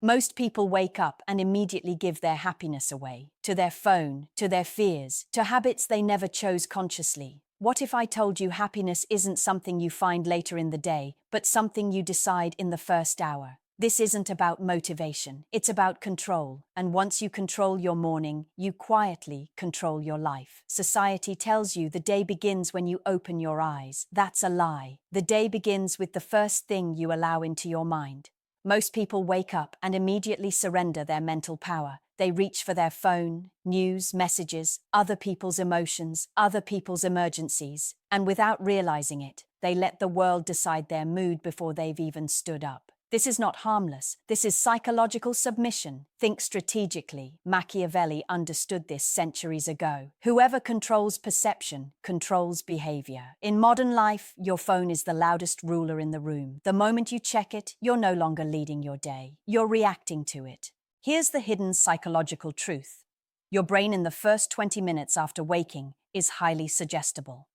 Most people wake up and immediately give their happiness away to their phone, to their fears, to habits they never chose consciously. What if I told you happiness isn't something you find later in the day, but something you decide in the first hour? This isn't about motivation, it's about control. And once you control your morning, you quietly control your life. Society tells you the day begins when you open your eyes. That's a lie. The day begins with the first thing you allow into your mind. Most people wake up and immediately surrender their mental power. They reach for their phone, news, messages, other people's emotions, other people's emergencies, and without realizing it, they let the world decide their mood before they've even stood up. This is not harmless. This is psychological submission. Think strategically. Machiavelli understood this centuries ago. Whoever controls perception controls behavior. In modern life, your phone is the loudest ruler in the room. The moment you check it, you're no longer leading your day. You're reacting to it. Here's the hidden psychological truth. Your brain in the first 20 minutes after waking is highly suggestible.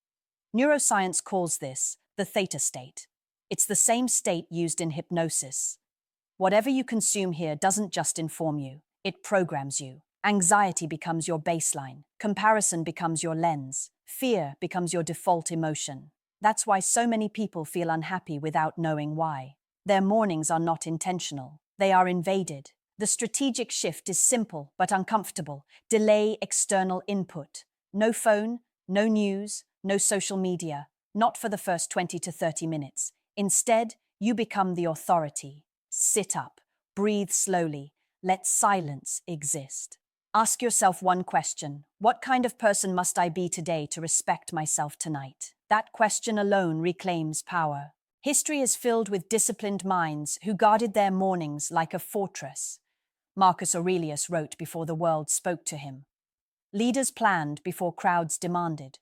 Neuroscience calls this the theta state. It's the same state used in hypnosis. Whatever you consume here doesn't just inform you, it programs you. Anxiety becomes your baseline. Comparison becomes your lens. Fear becomes your default emotion. That's why so many people feel unhappy without knowing why. Their mornings are not intentional. They are invaded. The strategic shift is simple but uncomfortable. Delay external input. No phone, no news, no social media. Not for the first 20 to 30 minutes. Instead, you become the authority. Sit up, breathe slowly, let silence exist. Ask yourself one question: what kind of person must I be today to respect myself tonight? That question alone reclaims power. History is filled with disciplined minds who guarded their mornings like a fortress. Marcus Aurelius wrote before the world spoke to him. Leaders planned before crowds demanded.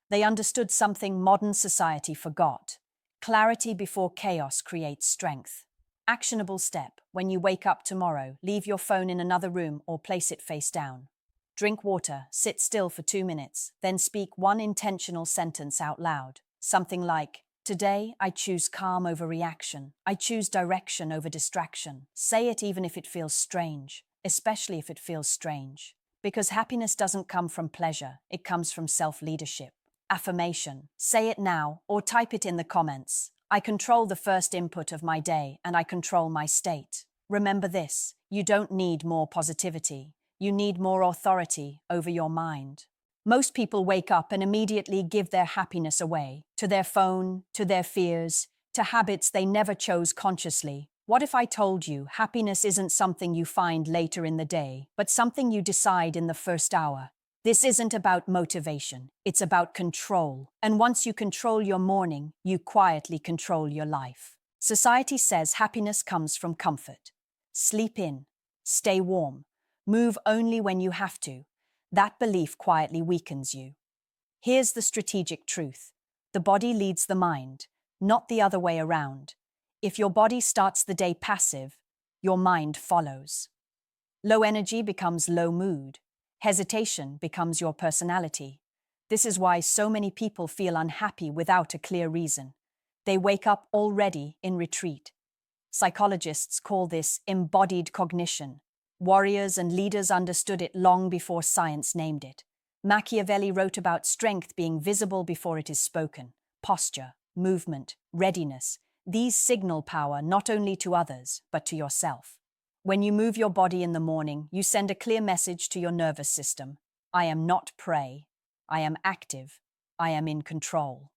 They understood something modern society forgot. Clarity before chaos creates strength. Actionable step: when you wake up tomorrow, leave your phone in another room or place it face down. Drink water, sit still for 2 minutes, then speak one intentional sentence out loud. Something like, "Today, I choose calm over reaction. I choose direction over distraction." Say it even if it feels strange, especially if it feels strange. Because happiness doesn't come from pleasure, it comes from self-leadership. Affirmation. Say it now or type it in the comments. I control the first input of my day and I control my state. Remember this: you don't need more positivity. You need more authority over your mind. Most people wake up and immediately give their happiness away to their phone, to their fears, to habits they never chose consciously. What if I told you happiness isn't something you find later in the day, but something you decide in the first hour? This isn't about motivation, it's about control. And once you control your morning, you quietly control your life. Society says happiness comes from comfort. Sleep in, stay warm, move only when you have to. That belief quietly weakens you. Here's the strategic truth: the body leads the mind, not the other way around. If your body starts the day passive, your mind follows. Low energy becomes low mood. Hesitation becomes your personality. This is why so many people feel unhappy without a clear reason. They wake up already in retreat. Psychologists call this embodied cognition. Warriors and leaders understood it long before science named it. Machiavelli wrote about strength being visible before it is spoken. Posture, movement, readiness. These signal power not only to others, but to yourself. When you move your body in the morning, you send a clear message to your nervous system. I am not prey. I am active. I am in control.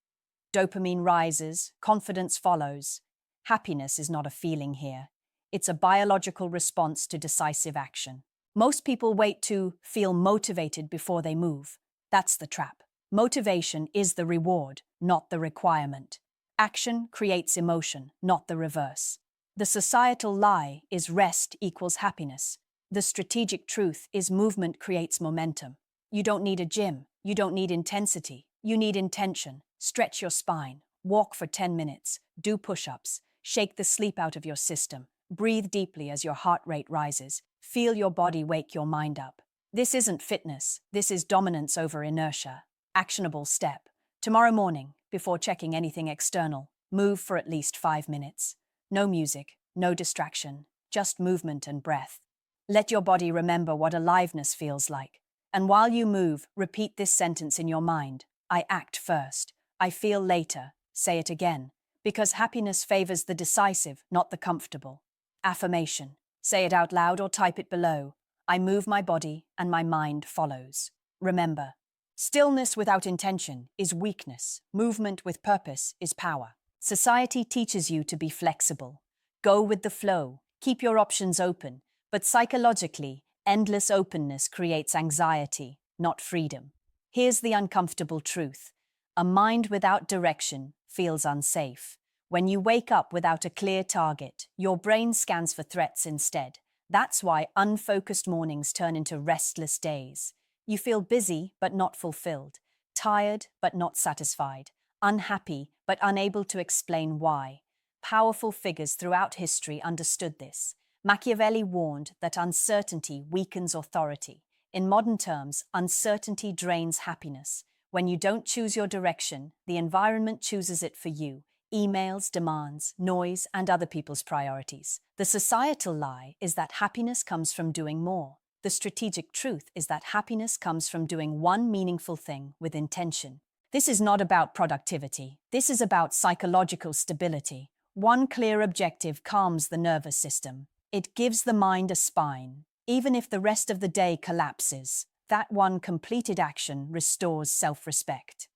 Dopamine rises, confidence follows. Happiness is not a feeling here. It's a biological response to decisive action. Most people wait to feel motivated before they move. That's the trap. Motivation is the reward, not the requirement. Action creates emotion, not the reverse. The societal lie is rest equals happiness. The strategic truth is movement creates momentum. You don't need a gym. You don't need intensity. You need intention. Stretch your spine. Walk for 10 minutes. Do push-ups. Shake the sleep out of your system. Breathe deeply as your heart rate rises. Feel your body wake your mind up. This isn't fitness. This is dominance over inertia. Actionable step. Tomorrow morning, before checking anything external, move for at least 5 minutes. No music, no distraction. just movement and breath. Let your body remember what aliveness feels like. And while you move, repeat this sentence in your mind. I act first. I feel later. Say it again. Because happiness favors the decisive, not the comfortable. Affirmation. Say it out loud or type it below. I move my body and my mind follows. Remember, stillness without intention is weakness. Movement with purpose is power. Society teaches you to be flexible. Go with the flow. Keep your options open. But psychologically, endless openness creates anxiety, not freedom. Here's the uncomfortable truth. A mind without direction feels unsafe. When you wake up without a clear target, your brain scans for threats instead. That's why unfocused mornings turn into restless days. You feel busy but not fulfilled, tired but not satisfied, unhappy but unable to explain why. Powerful figures throughout history understood this. Machiavelli warned that uncertainty weakens authority. In modern terms, uncertainty drains happiness. When you don't choose your direction, the environment chooses it for you. Emails, demands, noise, and other people's priorities. The societal lie is that happiness comes from doing more. The strategic truth is that happiness comes from doing one meaningful thing with intention. This is not about productivity. This is about psychological stability. One clear objective calms the nervous system. It gives the mind a spine. Even if the rest of the day collapses, that one completed action restores self-respect.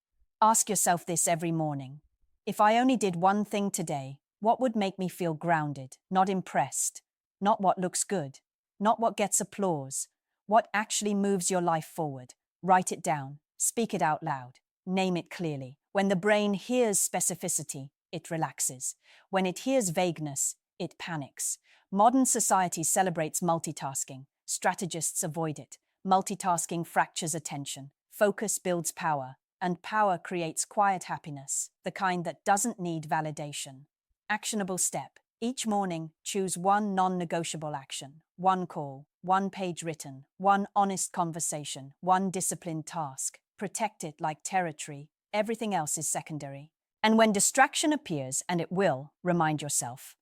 Ask yourself this every morning. If I only did one thing today, what would make me feel grounded, not impressed? Not what looks good, not what gets applause. What actually moves your life forward? Write it down, speak it out loud, name it clearly. When the brain hears specificity, it relaxes. When it hears vagueness, it panics. Modern society celebrates multitasking. Strategists avoid it. Multitasking fractures attention. Focus builds power. And power creates quiet happiness, the kind that doesn't need validation. Actionable step. Each morning, choose one non-negotiable action. One call, one page written, one honest conversation, one disciplined task. Protect it like territory. Everything else is secondary. And when distraction appears, and it will, remind yourself,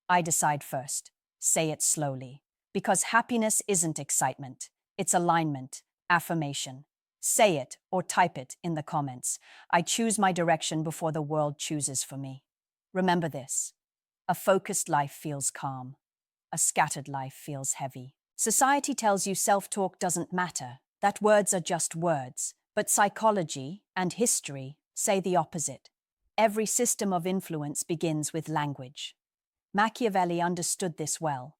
I decide first. Say it slowly. Because happiness isn't excitement. It's alignment, affirmation. Say it or type it in the comments. I choose my direction before the world chooses for me. Remember this. A focused life feels calm. A scattered life feels heavy. Society tells you self-talk doesn't matter, that words are just words. But psychology and history say the opposite. Every system of influence begins with language. Machiavelli understood this well.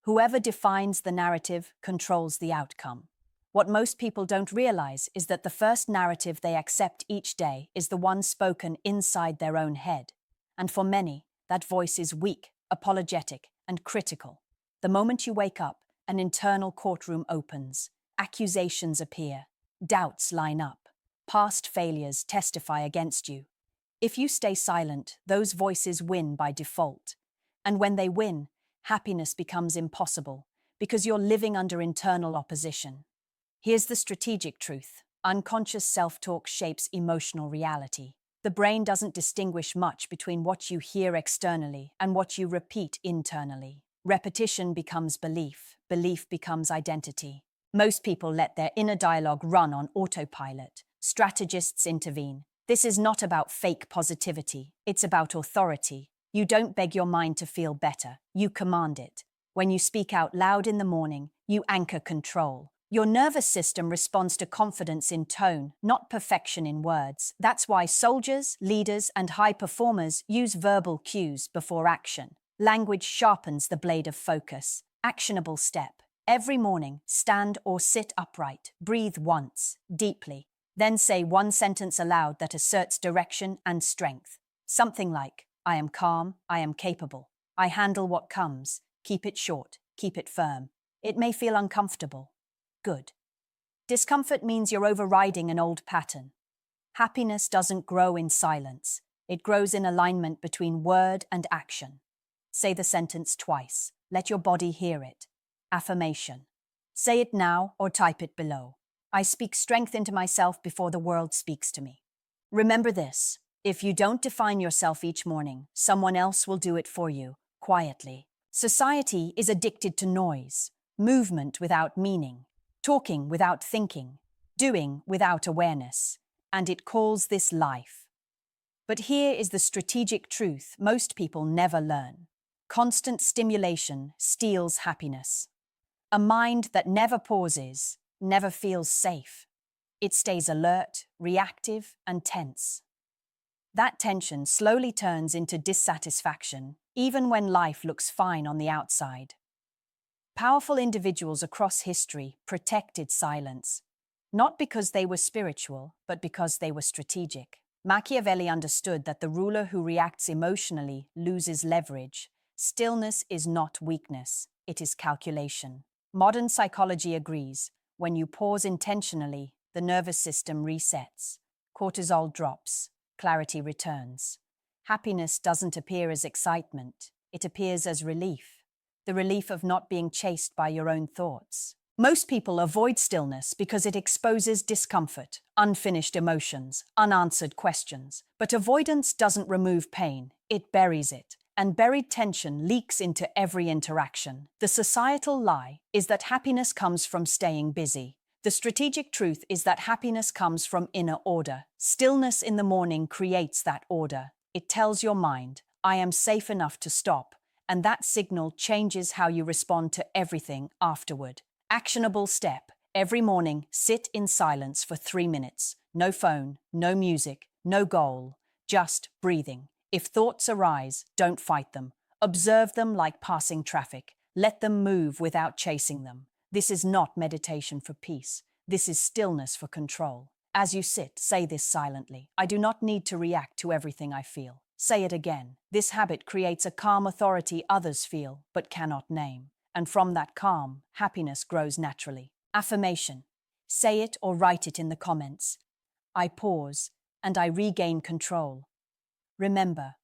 Whoever defines the narrative controls the outcome. What most people don't realize is that the first narrative they accept each day is the one spoken inside their own head. And for many, that voice is weak, apologetic, and critical. The moment you wake up, an internal courtroom opens. Accusations appear. Doubts line up. Past failures testify against you. If you stay silent, those voices win by default. And when they win, happiness becomes impossible because you're living under internal opposition. Here's the strategic truth. Unconscious self-talk shapes emotional reality. The brain doesn't distinguish much between what you hear externally and what you repeat internally. Repetition becomes belief. Belief becomes identity. Most people let their inner dialogue run on autopilot. Strategists intervene. This is not about fake positivity. It's about authority. You don't beg your mind to feel better. You command it. When you speak out loud in the morning, you anchor control. Your nervous system responds to confidence in tone, not perfection in words. That's why soldiers, leaders, and high performers use verbal cues before action. Language sharpens the blade of focus. Actionable step. Every morning, stand or sit upright. Breathe once, deeply. Then say one sentence aloud that asserts direction and strength. Something like, I am calm, I am capable. I handle what comes. Keep it short, keep it firm. It may feel uncomfortable. Good. Discomfort means you're overriding an old pattern. Happiness doesn't grow in silence. It grows in alignment between word and action. Say the sentence twice. Let your body hear it. Affirmation. Say it now or type it below. I speak strength into myself before the world speaks to me. Remember this. If you don't define yourself each morning, someone else will do it for you, quietly. Society is addicted to noise, movement without meaning, talking without thinking, doing without awareness, and it calls this life. But here is the strategic truth most people never learn. Constant stimulation steals happiness. A mind that never pauses, never feels safe. It stays alert, reactive, and tense. That tension slowly turns into dissatisfaction, even when life looks fine on the outside. Powerful individuals across history protected silence, not because they were spiritual, but because they were strategic. Machiavelli understood that the ruler who reacts emotionally loses leverage. Stillness is not weakness, it is calculation. Modern psychology agrees. When you pause intentionally, the nervous system resets. Cortisol drops. Clarity returns. Happiness doesn't appear as excitement, it appears as relief. The relief of not being chased by your own thoughts. Most people avoid stillness because it exposes discomfort, unfinished emotions, unanswered questions. But avoidance doesn't remove pain, it buries it. And buried tension leaks into every interaction. The societal lie is that happiness comes from staying busy. The strategic truth is that happiness comes from inner order. Stillness in the morning creates that order. It tells your mind, I am safe enough to stop, and that signal changes how you respond to everything afterward. Actionable step. Every morning, sit in silence for 3 minutes. No phone, no music, no goal, just breathing. If thoughts arise, don't fight them. Observe them like passing traffic. Let them move without chasing them. This is not meditation for peace. This is stillness for control. As you sit, say this silently. I do not need to react to everything I feel. Say it again. This habit creates a calm authority others feel but cannot name. And from that calm, happiness grows naturally. Affirmation. Say it or write it in the comments. I pause and I regain control. Remember,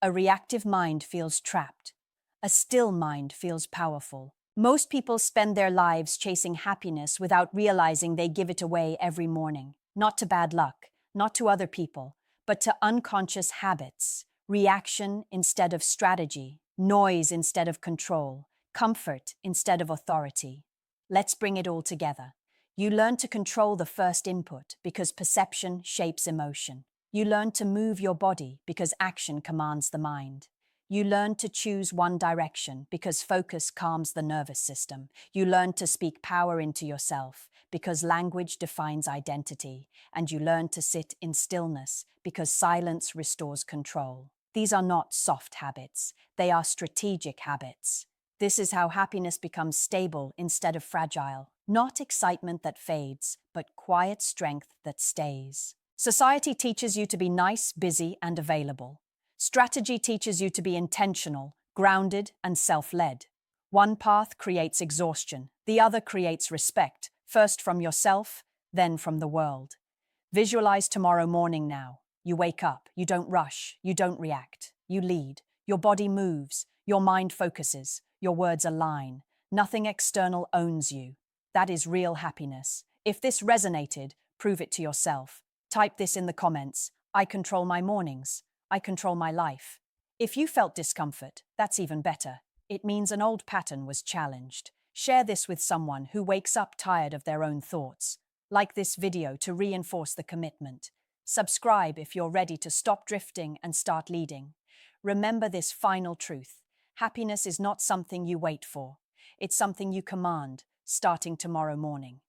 a reactive mind feels trapped. A still mind feels powerful. Most people spend their lives chasing happiness without realizing they give it away every morning. Not to bad luck, not to other people, but to unconscious habits. Reaction instead of strategy, noise instead of control, comfort instead of authority. Let's bring it all together. You learn to control the first input because perception shapes emotion. You learn to move your body because action commands the mind. You learn to choose one direction because focus calms the nervous system. You learn to speak power into yourself because language defines identity. And you learn to sit in stillness because silence restores control. These are not soft habits. They are strategic habits. This is how happiness becomes stable instead of fragile. Not excitement that fades, but quiet strength that stays. Society teaches you to be nice, busy, and available. Strategy teaches you to be intentional, grounded, and self-led. One path creates exhaustion, the other creates respect, first from yourself, then from the world. Visualize tomorrow morning now. You wake up, you don't rush, you don't react, you lead. Your body moves, your mind focuses, your words align. Nothing external owns you. That is real happiness. If this resonated, prove it to yourself. Type this in the comments. I control my mornings. I control my life. If you felt discomfort, that's even better. It means an old pattern was challenged. Share this with someone who wakes up tired of their own thoughts. Like this video to reinforce the commitment. Subscribe if you're ready to stop drifting and start leading. Remember this final truth. Happiness is not something you wait for. It's something you command, starting tomorrow morning.